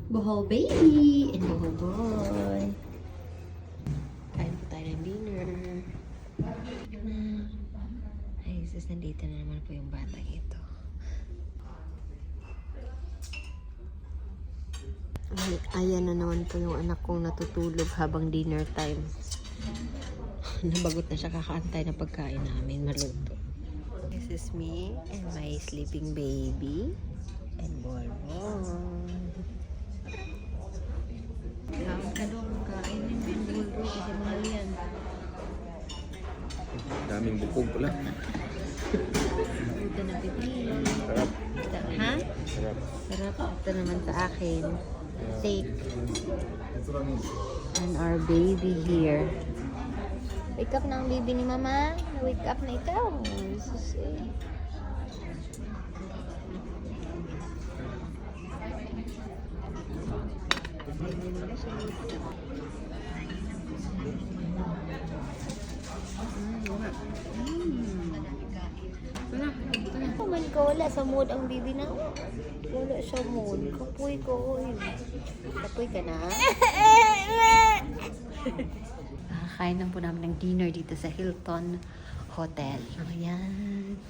Bohol baby and Bohol boy. Kain po tayo ng dinner. Ay, sis, nandito na naman po yung bata ito. Ay, ayan na naman po yung anak kong natutulog habang dinner time. Nabagot na siya kakaantay ng pagkain namin maluto. This is me and my sleeping baby and Bonbon. Kain ka doon, kain din yung bulbo kasi mahal yan. Daming bukog pala. Ito na pipi. Sarap. Ha? Sarap. Sarap. Ito naman sa akin. Steak. And our baby here. Wake up na ang baby ni mama. Wake up na ikaw. Jesus eh. Kuman ko, wala sa mood ang bibi na. Wala sa mood. Kapoy ko. Kapoy ka na. Kakain lang po namin ng dinner dito sa Hilton Hotel. Ayan.